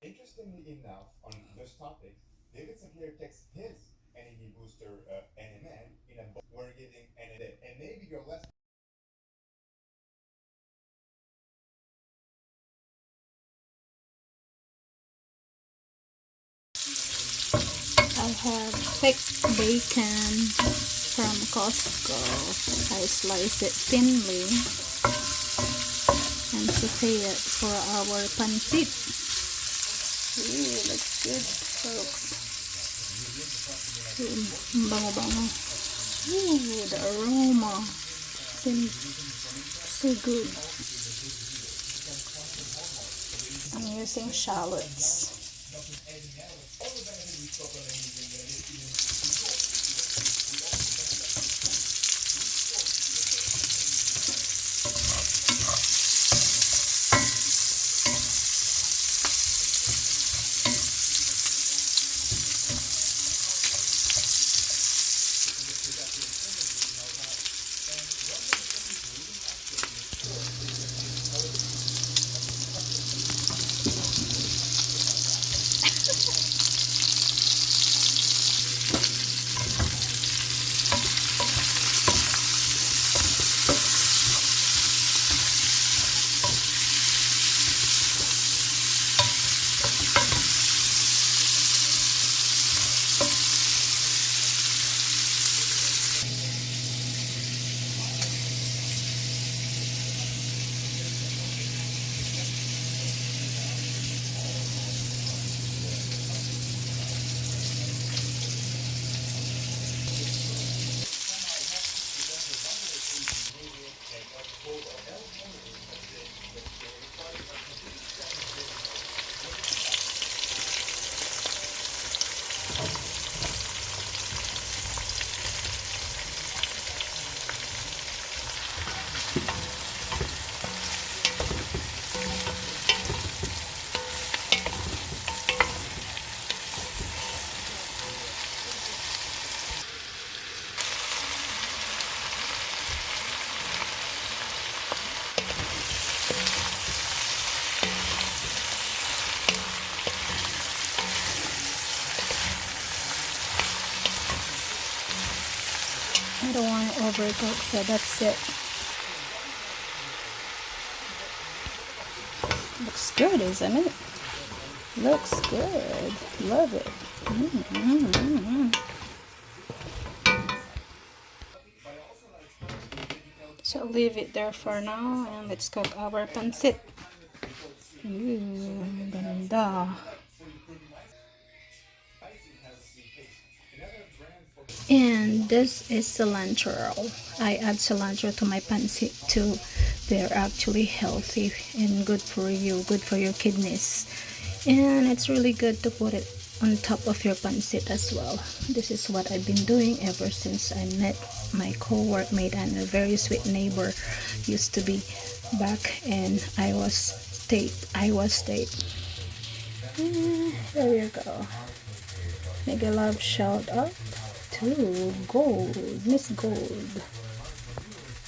Interestingly enough, on those topics, David Sinclair takes his NAD booster NMN in a box. We're giving NAD, and maybe you're less. I have thick bacon from Costco. I slice it thinly and saute it for our pancit. Ooh, looks good, folks. Bango-bango. Ooh, the aroma seems so good. I'm using shallots. I don't want it overcooked, so that's it. Looks good, isn't it? Looks good. Love it. So leave it there for now and let's cook our pancit. Ooh, ganda. And this is cilantro. I add cilantro to my pancit too. They're actually healthy and good for you, good for your kidneys. And it's really good to put it on top of your pancit as well. This is what I've been doing ever since I met my co-workmate and a very sweet neighbor used to be back in Iowa State. There you go. Mega love shout out to Gold, Miss Gold.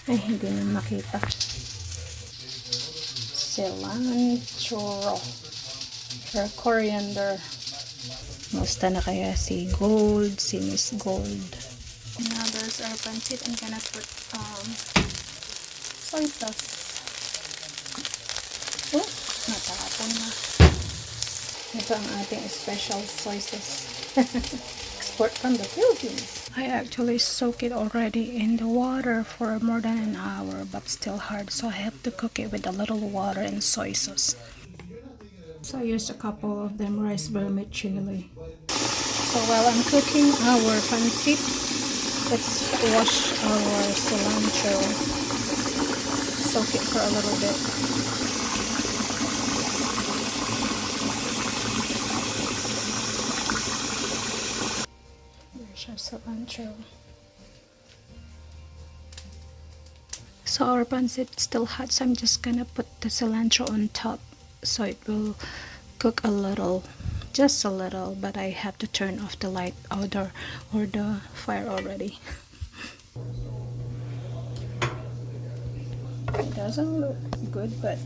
Ay, hindi na makita. Cilantro or coriander. Musta na kaya si Gold, si Miss Gold. Now there's our pancit. I'm gonna put soy sauce. Oh, natapon na. Ito ang ating special soy sauce. Export from the Philippines. I actually soak it already in the water for more than an hour, but still hard, so I have to cook it with a little water and soy sauce. So I used a couple of them rice vermicelli. So while I'm cooking our pancit, let's wash our cilantro. Soak it for a little bit. Cilantro. So our pancit is still hot, so I'm just gonna put the cilantro on top so it will cook a little, just a little, but I have to turn off the light or the fire already. It doesn't look good, but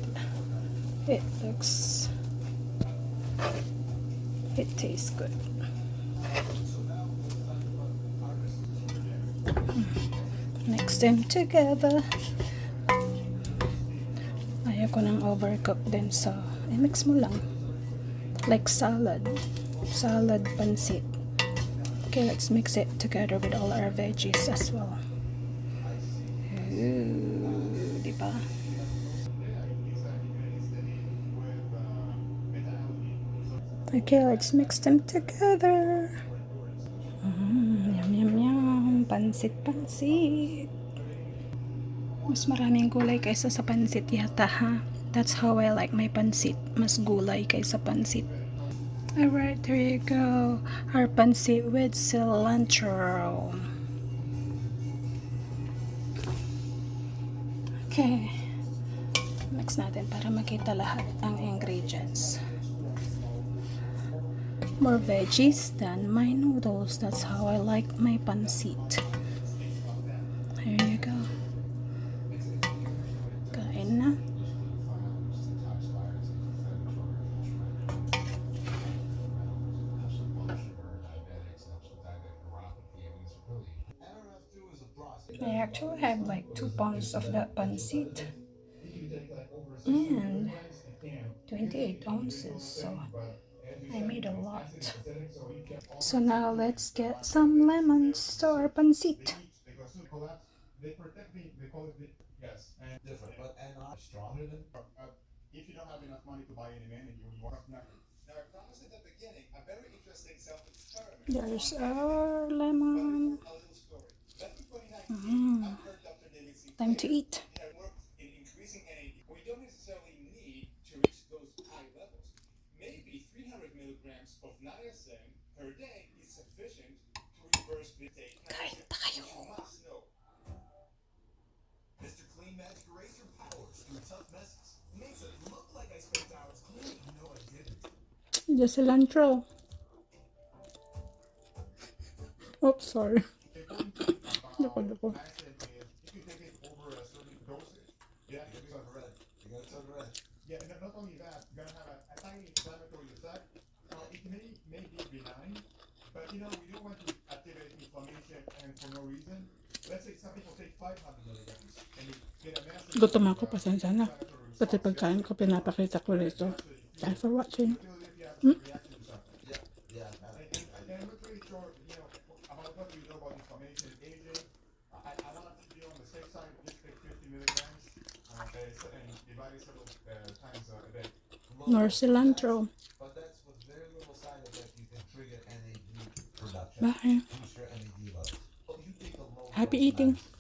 it looks It tastes good. Mix them together. Ayaw ko ng overcook din, so i-mix mo lang. Like salad. Salad pancit. Okay, let's mix it together with all our veggies as well. Ooh, diba? Okay, let's mix them together. Yum, yum, yum. Pancit, pancit. Mas maraming gulay kaysa sa pancit yata, ha? That's how I like my pancit. Mas gulay kaysa pancit. Alright, there you go. Our pancit with cilantro. Okay. Mix natin para makita lahat ang ingredients. More veggies than my noodles. That's how I like my pancit. Here you go. Kain na. I actually have like 2 pounds of that pancit and 28 ounces, so I made a lot. So now let's get some lemons to our pancit. If you don't have enough money to buy any man and you want now, I promised at the beginning a very interesting self-experiment. There's our lemon. A little story. Back in 2019, I heard Dr. David Time to eat. worked in increasing NAD. We don't necessarily need to reach those high levels. Maybe 300 milligrams of niacin per day is sufficient to reverse the take. Kain tayo. You must know. Mr. Clean Magic Eraser powers through tough messes. Makes it look like I spent hours cleaning. No, I didn't. The cilantro. Oops, sorry. Loko. If you take it over a certain dosage, yeah, it becomes red. You gotta turn red. Yeah, and not only that, you're gonna have a tiny inflammatory effect. It may be benign, but you know, we don't want to activate inflammation and for no reason. Let's say some people take 500 milligrams and you get a massive Gutom ako, pasensya na. Pati pagkain ko, pinapakita ko rito. Thanks for watching. reaction to something. Yeah. And I'm not really sure, you know, about what we know about inflammation aging. I want to be on the safe side, just take 50 milligrams and divide it several times a day. Nor cilantro. But that's with very little side effect you can trigger NAD production. Bye. Boost your NAD levels. But you take the low Happy dose eating. medicine.